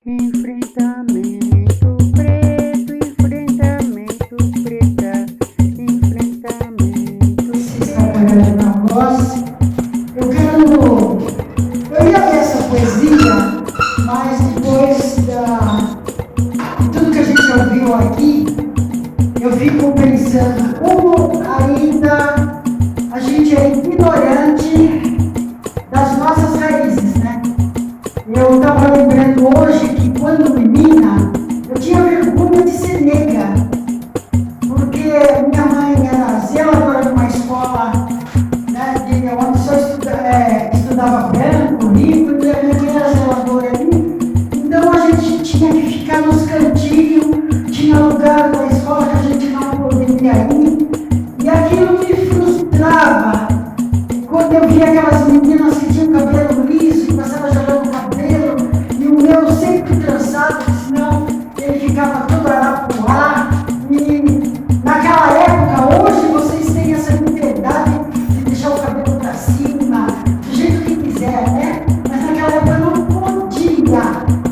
Enfrentamento preto, enfrentamento preta, enfrentamento Preto. Na voz, eu ia ler essa poesia, mas depois de tudo que a gente ouviu aqui, eu fico pensando como ainda a gente é ignorante das nossas raízes, né? Eu estava lembrando hoje que quando menina, eu tinha vergonha de ser negra, porque minha mãe era zeladora de uma escola, né, onde só estudava branco, rico, e a minha mãe era zeladora ali. Então a gente tinha que ficar nos cantinhos, tinha lugar da escola que a gente não poderia ir, e aquilo me frustrava. Quando eu via aquelas meninas que tinham cabelo liso e passavam jogando cabelo, e o meu sempre cansado, senão ele ficava todo arapuá. E naquela época, hoje vocês têm essa liberdade de deixar o cabelo para cima, do jeito que quiser, né? Mas naquela época não podia.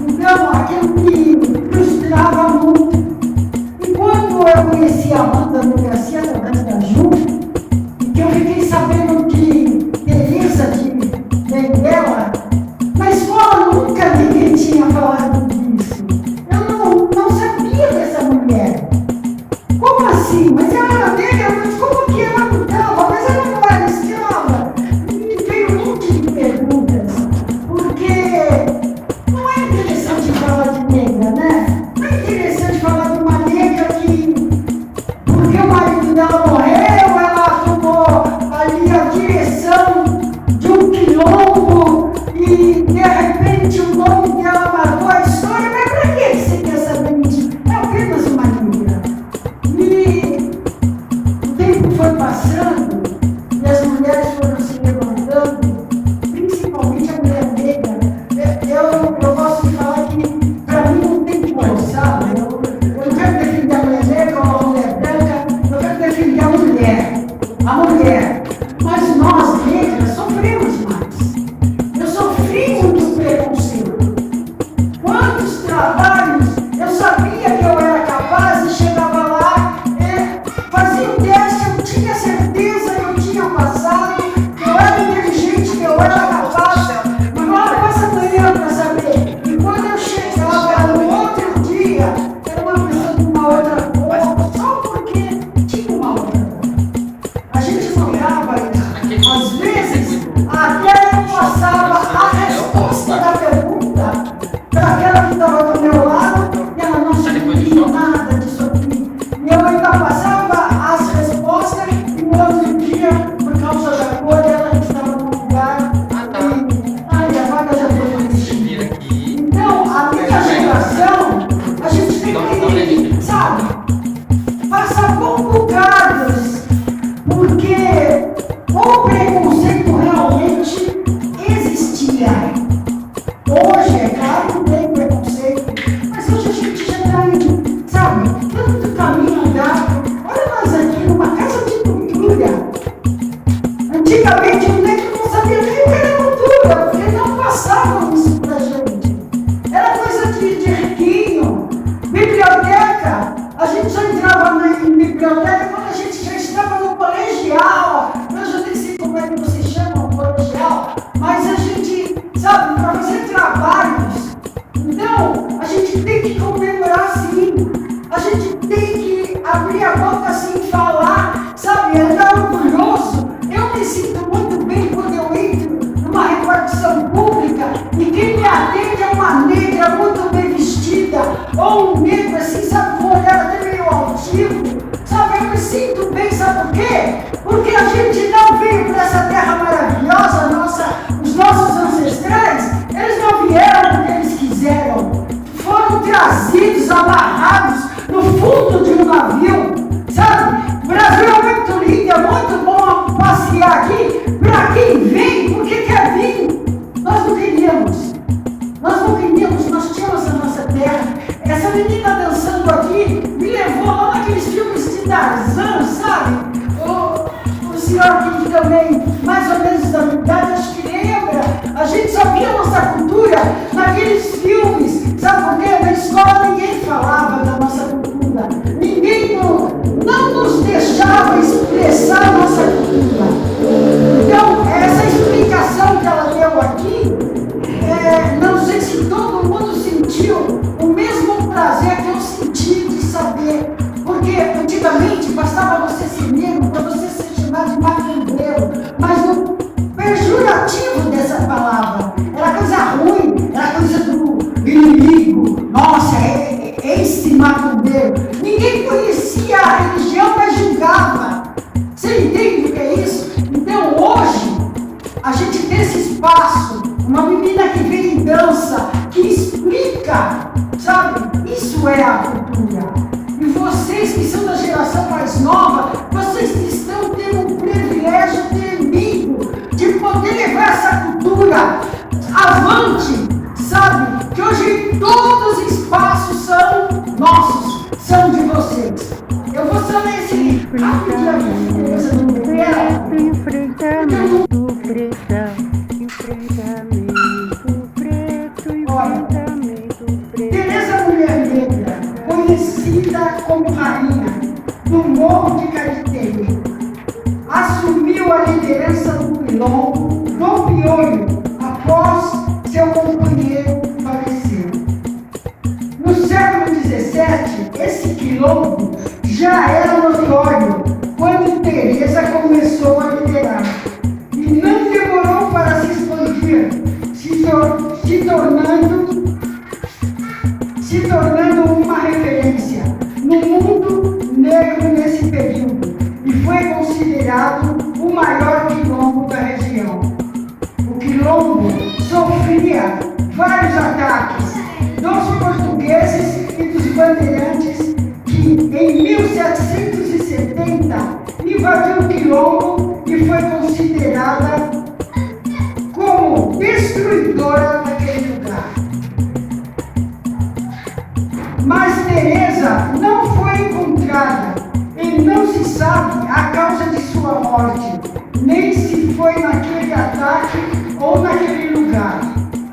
Então aquilo me frustrava muito. E quando eu conheci a Amanda no Garcia através da Ju, que eu fiquei sabendo que beleza dela, na escola nunca ninguém tinha falado disso. Eu não sabia dessa mulher. Como assim? Mas ela era negra, mas como que ela não estava? Mas ela não era escrava? Me veio um monte de perguntas, porque não é interessante falar de negra, né? Não é interessante falar de uma negra que, porque o marido dela morreu, ela tomou ali a direção de um quilombo e de repente o nome dela marcou a história. Mas para que você quer saber disso? É apenas uma negra. E o tempo foi passando e as mulheres foram se levantando, principalmente a mulher negra. Eu gosto de falar que para mim não tem cor, sabe? Eu não quero defender a mulher negra ou a mulher branca, eu quero defender a mulher. A mulher. Mas nós, negras, sofremos mais. Eu sofri muito preconceito. Quantos trabalhos eu sabia que eu era capaz e chegava lá, fazia o teste, eu tinha certeza que eu tinha passado, que eu era inteligente, que eu era capaz. Mas lá passa amanhã para saber. E quando eu chegava no outro dia, era uma pessoa de uma outra cor, só porque tinha uma outra cor. A gente notava isso. Às vezes, até eu passava a resposta da pergunta para aquela que estava do meu lado e ela não sabia nada disso aqui. E eu ainda passava as respostas e no outro dia, por causa da cor, ela estava no lugar. E a vaga já foi preenchida. Então, a minha geração, a gente tem que, sabe, passar por bocados, porque o preconceito realmente existia. Hoje, é claro que tem preconceito, mas hoje a gente já está indo, sabe, tanto caminho andado. Olha nós aqui numa casa de cultura. Antigamente o negro não sabia nem o que era cultura, porque não passavam isso pra gente. Era coisa de riquinho. Biblioteca, a gente só entrava em biblioteca quando a gente já estava no colegial. Eu já nem sei como é que vocês chamam o colegial, mas a gente, sabe, para fazer trabalhos. Então, a gente tem que comemorar sim. A gente tem que abrir a boca assim e falar, sabe, andar orgulhoso. Eu me sinto muito bem quando eu entro numa repartição pública e quem me atende é uma negra muito bem vestida, ou um negro assim, sabe, com um olhar até meio altivo. Sabe, eu me sinto bem, sabe por quê? Porque a gente não veio para essa terra maravilhosa, os nossos ancestrais, eles não vieram porque eles quiseram. Foram trazidos, amarrados no fundo de um navio, sabe? O Brasil é muito lindo, é muito bom passear aqui. Para quem vem, porque quer vir, nós não queríamos. Nós tínhamos a nossa terra. Essa menina dançando aqui me levou lá naqueles filmes de Tarzan, sabe? O senhor aqui também, mais ou menos da minha idade, acho que lembra. A gente só via nossa cultura naqueles filmes Sabe por quê? Na escola ninguém falava da nossa cultura. Ninguém não nos deixava expressar a nossa cultura. Então, essa explicação que ela deu aqui, não sei se todo mundo sentiu o mesmo prazer que eu senti de saber. Porque antigamente bastava você ser negro para você ser chamado de macumbeiro, mas no pejorativo dessa palavra. Era coisa ruim, era coisa do inimigo. Nossa, esse macumbeiro. Ninguém conhecia a religião, mas julgava. Você entende o que é isso? Então hoje, a gente tem esse espaço, uma menina que vem em dança, que explica, sabe? Isso é a cultura. E vocês que são da geração mais nova, vocês estão tendo um privilégio tremendo de poder levar essa cultura avante, sabe? Que hoje todos os espaços são nossos, são de vocês. Eu vou só ler esse livro rapidinho aqui, essa não Enfrentamento preta, enfrentamento preto, enfrentamento preto. Teresa Mulher Negra, conhecida como rainha do Morro de Caeté, assumiu a liderança do Quilombo do Piolho após seu companheiro falecer. No século XVII, esse quilombo já era notório quando Teresa começou a liderar. E não demorou para se expandir, se tornando uma referência no mundo negro nesse período, e foi considerado o maior quilombo da região. O quilombo sofria vários ataques dos portugueses e dos bandeirantes que, em 1770, invadiu o quilombo e foi considerada como destruidora daquele lugar. Mas Teresa não foi encontrada e não se sabe a causa de sua morte, nem se foi naquele ataque ou naquele lugar.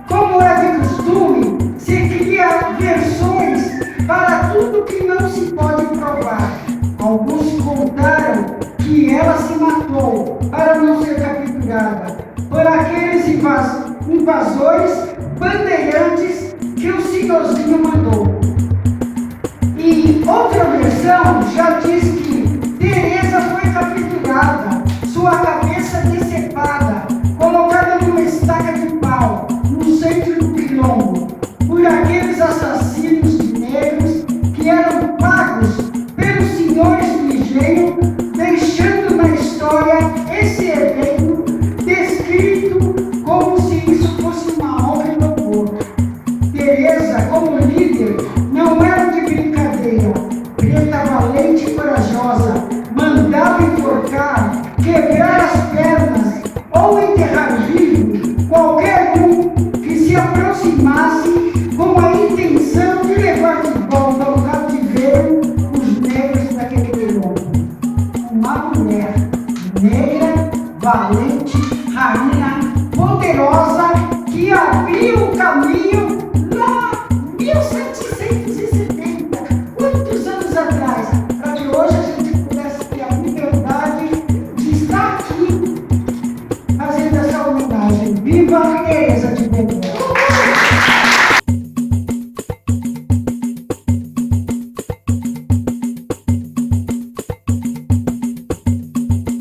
Como é de costume, se cria versões para tudo que não se pode provar. Alguns contaram que ela se matou para não ser capturada por aqueles invasores bandeirantes que o senhorzinho mandou. E outra versão já diz que Teresa foi capturada, sua cabeça decepada, colocada numa estaca de pau, no centro do quilombo, por aqueles assassinos de negros que eram pagos pelos senhores do engenho, deixando na história esse evento descrito como se isso fosse uma honra e louvor. Teresa, como líder, não era de brincadeira. Preta, valente e corajosa, mandava enforcar, quebrar as pernas ou enterrar vivo qualquer um que se aproximasse com a intenção de levar de volta ao cativeiro os negros daquele quilombo. Uma mulher negra, valente, rainha, poderosa, que abriu o caminho lá em 1700.